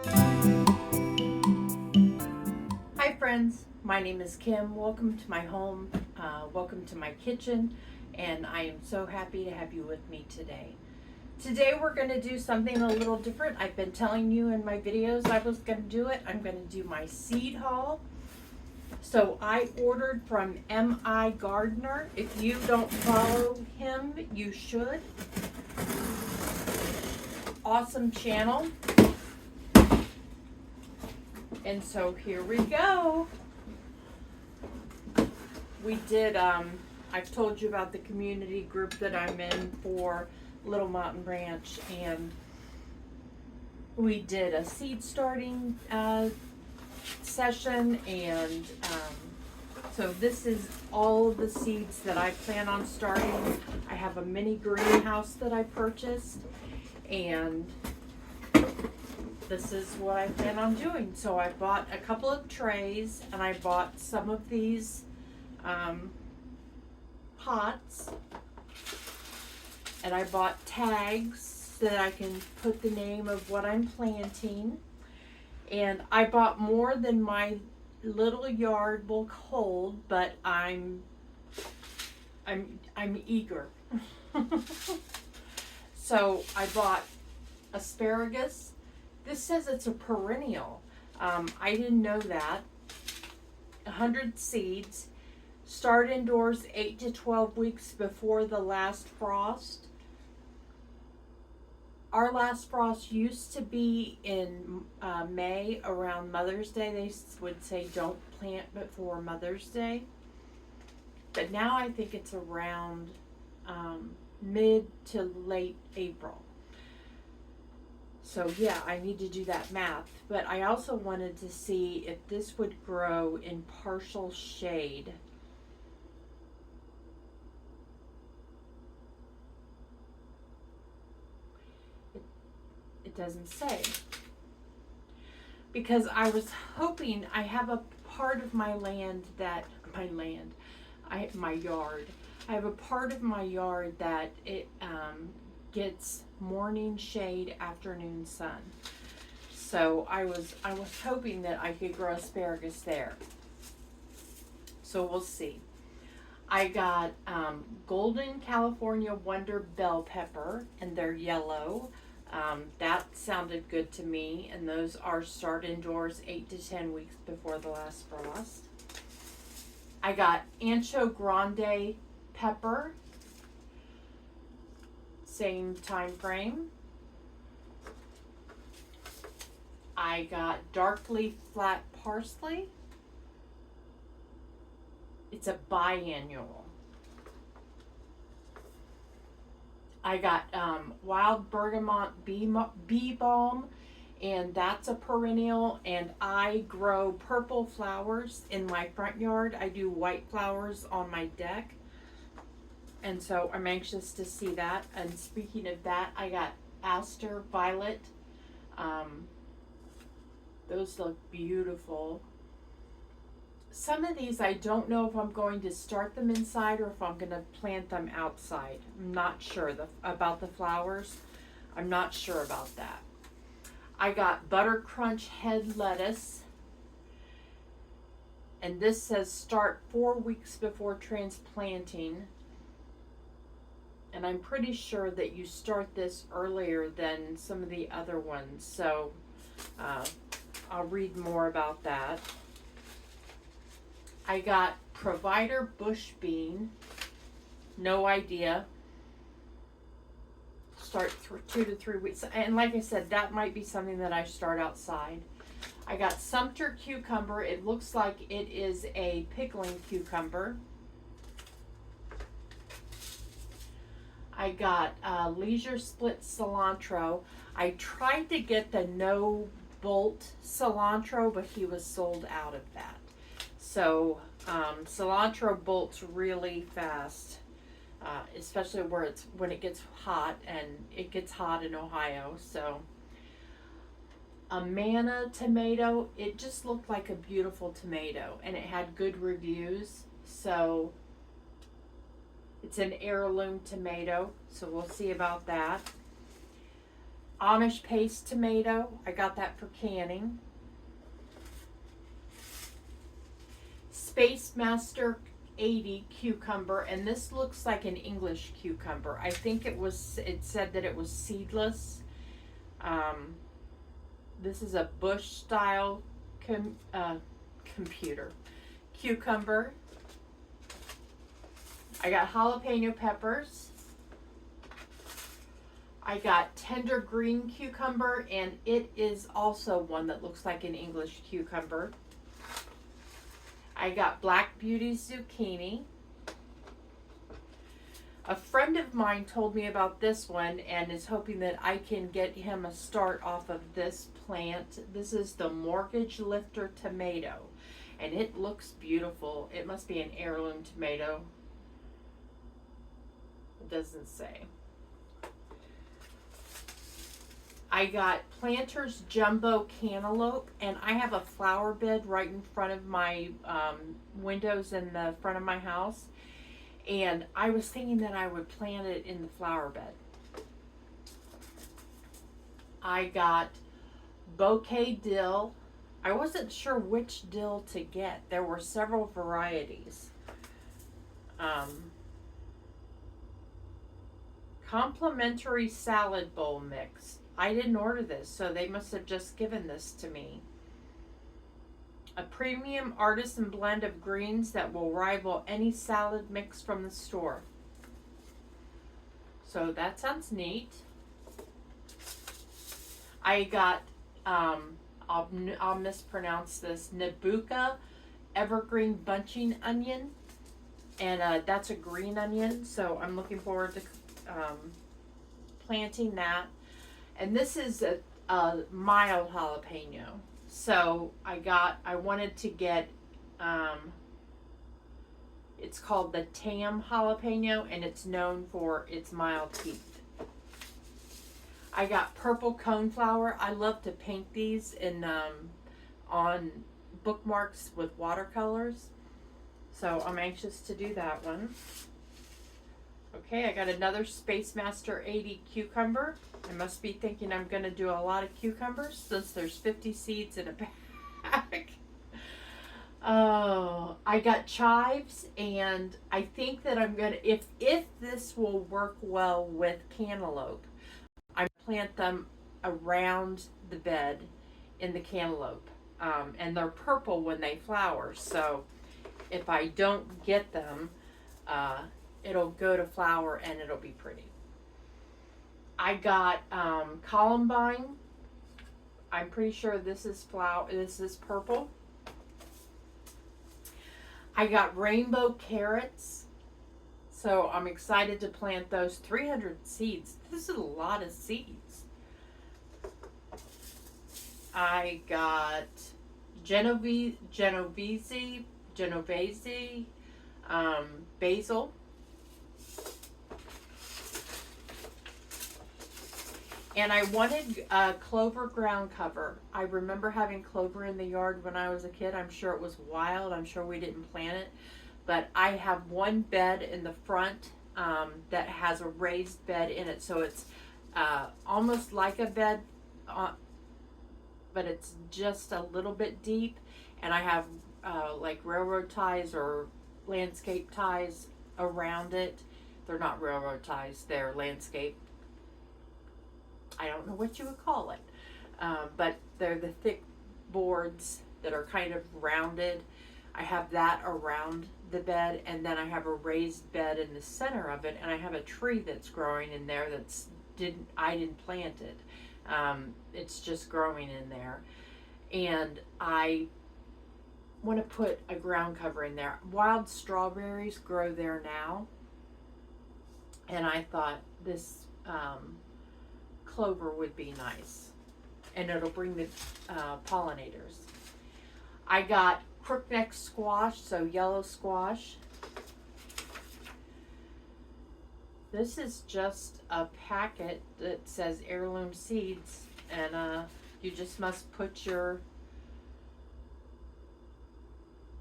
Hi friends, my name is Kim. Welcome to my home. Welcome to my kitchen, and I am so happy to have you with me today. Today we're going to do something a little different. I've been telling you in my videos I was going to do it. I'm going to do my seed haul. So I ordered from M.I. Gardener. If you don't follow him, you should. Awesome channel. And so here we go. We did, I've told you about the community group that I'm in for Little Mountain Ranch, and we did a seed starting session, and so this is all of the seeds that I plan on starting. I have a mini greenhouse that I purchased, and this is what I plan on doing. So I bought a couple of trays, and I bought some of these pots, and I bought tags so that I can put the name of what I'm planting. And I bought more than my little yard will hold, but I'm eager. So I bought asparagus. This says it's a perennial. I didn't know that. 100 seeds. Start indoors 8 to 12 weeks before the last frost. Our last frost used to be in May, around Mother's Day. They would say don't plant before Mother's Day. But now I think it's around mid to late April. So yeah, I need to do that math. But I also wanted to see if this would grow in partial shade. It doesn't say. Because I was hoping, I have a part of my land that, my yard. I have a part of my yard that it gets morning shade, afternoon sun. So I was hoping that I could grow asparagus there. So we'll see. I got Golden California Wonder Bell Pepper, and they're yellow. That sounded good to me, and those are start indoors 8 to 10 weeks before the last frost. I got Ancho Grande Pepper, same time frame. I got Dark Leaf Flat Parsley. It's a biannual. I got Wild Bergamot Bee Balm, and that's a perennial, and I grow purple flowers in my front yard. I do white flowers on my deck, and so I'm anxious to see that. And speaking of that, I got Aster Violet. Those look beautiful. Some of these I don't know if I'm going to start them inside or if I'm going to plant them outside. I'm not sure about the flowers. I'm not sure about that. I got Butter Crunch Head Lettuce. And this says start 4 weeks before transplanting. And I'm pretty sure that you start this earlier than some of the other ones. So I'll read more about that. I got Provider Bush Bean. No idea. Start 2 to 3 weeks. And like I said, that might be something that I start outside. I got Sumter Cucumber. It looks like it is a pickling cucumber. I got Leisure Split Cilantro. I tried to get the no bolt cilantro, but he was sold out of that. So cilantro bolts really fast, especially when it gets hot, and it gets hot in Ohio. So a manna tomato, it just looked like a beautiful tomato, and it had good reviews. So it's an heirloom tomato, so we'll see about that. Amish paste tomato. I got that for canning. Space Master 80 cucumber, and this looks like an English cucumber. I think it said that it was seedless. This is a bush style computer cucumber. I got jalapeno peppers. I got tender green cucumber, and it is also one that looks like an English cucumber. I got Black Beauty zucchini. A friend of mine told me about this one and is hoping that I can get him a start off of this plant. This is the Mortgage Lifter tomato, and it looks beautiful. It must be an heirloom tomato. It doesn't say. I got Planters Jumbo Cantaloupe, and I have a flower bed right in front of my windows in the front of my house. And I was thinking that I would plant it in the flower bed. I got bouquet dill. I wasn't sure which dill to get. There were several varieties. Complimentary salad bowl mix. I didn't order this, so they must have just given this to me. A premium artisan blend of greens that will rival any salad mix from the store. So that sounds neat. I got, I'll mispronounce this, Nabucco evergreen bunching onion. And that's a green onion, so I'm looking forward to planting that. And this is a mild jalapeno. So I wanted to get, it's called the Tam jalapeno, and it's known for its mild heat. I got purple coneflower. I love to paint these in on bookmarks with watercolors. So I'm anxious to do that one. Okay, I got another Space Master 80 cucumber. I must be thinking I'm going to do a lot of cucumbers since there's 50 seeds in a bag. Oh, I got chives, and I think that I'm going to, if this will work well with cantaloupe, I plant them around the bed in the cantaloupe. And they're purple when they flower, so if I don't get them, it'll go to flower and it'll be pretty. I got columbine. I'm pretty sure this is this is purple. I got rainbow carrots. So I'm excited to plant those. 300 seeds. This is a lot of seeds. I got Genovese, basil. And I wanted clover ground cover. I remember having clover in the yard when I was a kid. I'm sure it was wild. I'm sure we didn't plant it. But I have one bed in the front that has a raised bed in it. So it's almost like a bed, but it's just a little bit deep. And I have like railroad ties or landscape ties around it. They're not railroad ties. They're landscape. I don't know what you would call it, but they're the thick boards that are kind of rounded. I have that around the bed, and then I have a raised bed in the center of it, and I have a tree that's growing in there I didn't plant it. It's just growing in there, and I want to put a ground cover in there. Wild strawberries grow there now, and I thought this clover would be nice, and it'll bring the pollinators. I got crookneck squash, so yellow squash. This is just a packet that says heirloom seeds, and you just must put your,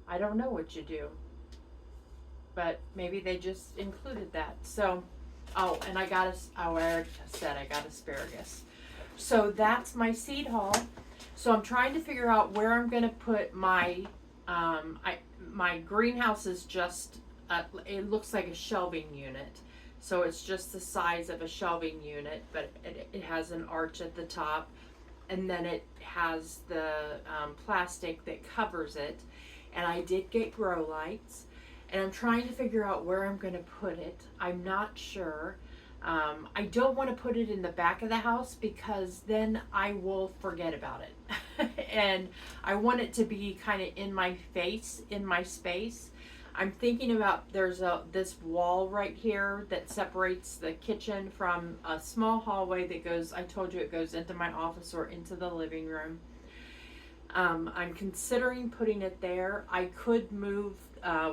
I don't know what you do, but maybe they just included that. So, oh, and I already said I got asparagus. So that's my seed haul. So I'm trying to figure out where I'm going to put my my greenhouse is just it looks like a shelving unit. So it's just the size of a shelving unit, but it has an arch at the top, and then it has the plastic that covers it. And I did get grow lights, and I'm trying to figure out where I'm going to put it. I'm not sure. I don't want to put it in the back of the house because then I will forget about it. And I want it to be kind of in my face, in my space. I'm thinking about there's this wall right here that separates the kitchen from a small hallway that goes, I told you it goes into my office or into the living room. I'm considering putting it there. I could move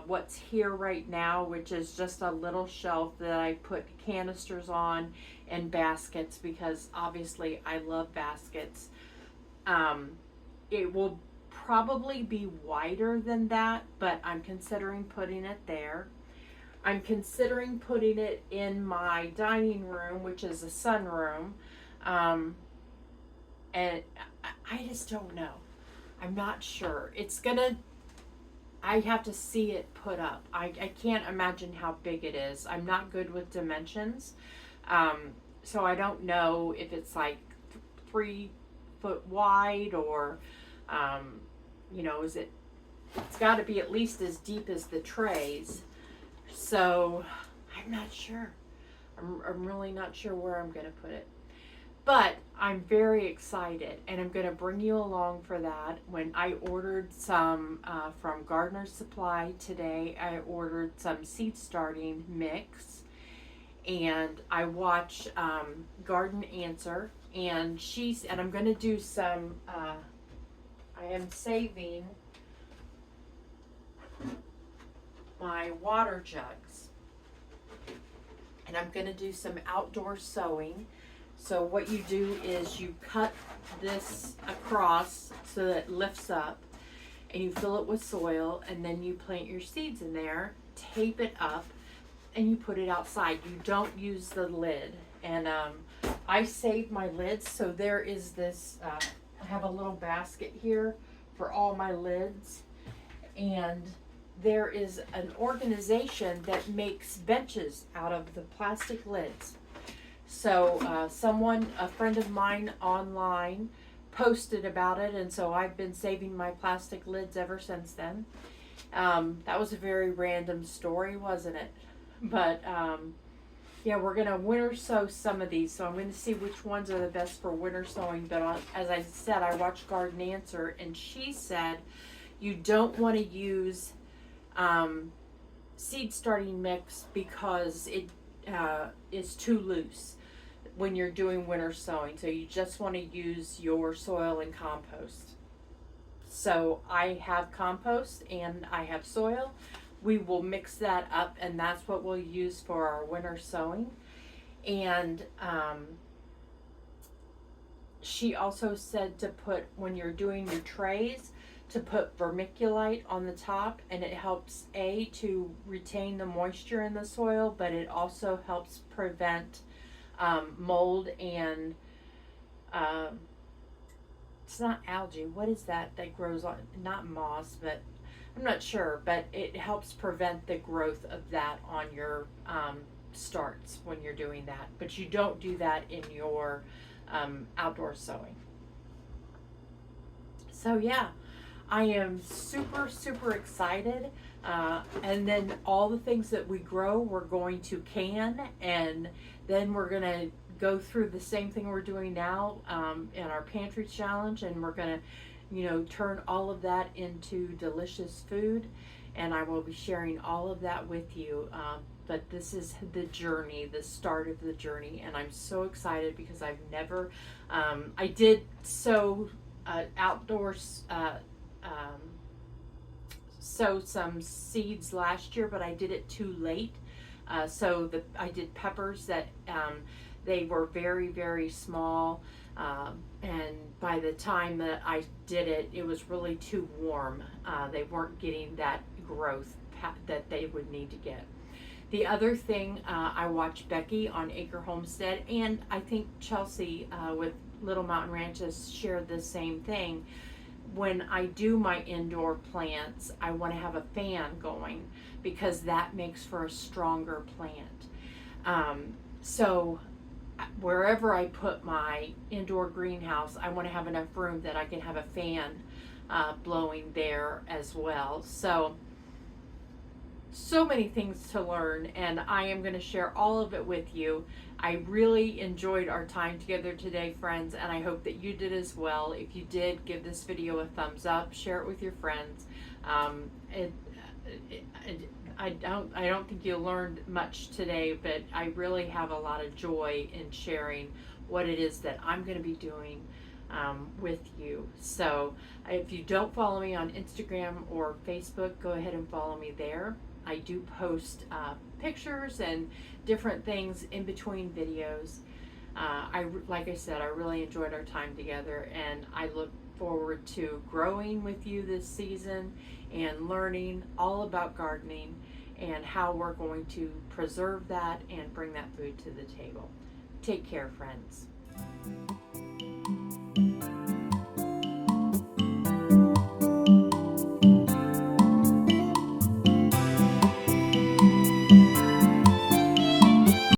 what's here right now, which is just a little shelf that I put canisters on and baskets, because obviously I love baskets. It will probably be wider than that, but I'm considering putting it there. I'm considering putting it in my dining room, which is a sunroom. And I just don't know. I'm not sure. I have to see it put up. I can't imagine how big it is. I'm not good with dimensions. So I don't know if it's like 3 foot wide or, it's got to be at least as deep as the trays. So I'm not sure. I'm really not sure where I'm going to put it. But I'm very excited, and I'm going to bring you along for that. When I ordered some from Gardener's Supply today, I ordered some seed starting mix, and I watch Garden Answer, and I'm going to do some, I am saving my water jugs, and I'm going to do some outdoor sowing. So what you do is you cut this across so that it lifts up, and you fill it with soil, and then you plant your seeds in there, tape it up, and you put it outside. You don't use the lid. And I save my lids, so there is this, I have a little basket here for all my lids, and there is an organization that makes benches out of the plastic lids. So a friend of mine online posted about it, and so I've been saving my plastic lids ever since then. That was a very random story, wasn't it? But yeah, we're going to winter sow some of these, so I'm going to see which ones are the best for winter sowing. But as I said, I watched Garden Answer, and she said you don't want to use seed starting mix because it is too loose when you're doing winter sowing. So you just want to use your soil and compost. So I have compost and I have soil. We will mix that up, and that's what we'll use for our winter sowing. And she also said to put, when you're doing your trays, to put vermiculite on the top, and it helps to retain the moisture in the soil, but it also helps prevent mold and it's not algae. What is that grows on? Not moss, but I'm not sure. But it helps prevent the growth of that on your starts when you're doing that. But you don't do that in your outdoor sowing. So yeah. I am super, super excited. And then all the things that we grow, we're going to can, and then we're going to go through the same thing we're doing now in our pantry challenge, and we're going to, turn all of that into delicious food, and I will be sharing all of that with you. But this is the journey, the start of the journey, and I'm so excited because I've never, I did sow outdoors, sow some seeds last year, but I did it too late. I did peppers that they were very, very small, and by the time that I did it, it was really too warm. They weren't getting that growth that they would need to get. The other thing, I watched Becky on Acre Homestead, and I think Chelsea with Little Mountain Ranch has shared the same thing. When I do my indoor plants, I want to have a fan going because that makes for a stronger plant. So wherever I put my indoor greenhouse, I want to have enough room that I can have a fan blowing there as well. So many things to learn, and I am going to share all of it with you. I really enjoyed our time together today, friends, and I hope that you did as well. If you did, give this video a thumbs up, share it with your friends. I don't think you learned much today, but I really have a lot of joy in sharing what it is that I'm going to be doing with you. So if you don't follow me on Instagram or Facebook, go ahead and follow me there. I do post pictures and different things in between videos. Like I said, I really enjoyed our time together, and I look forward to growing with you this season and learning all about gardening and how we're going to preserve that and bring that food to the table. Take care, friends.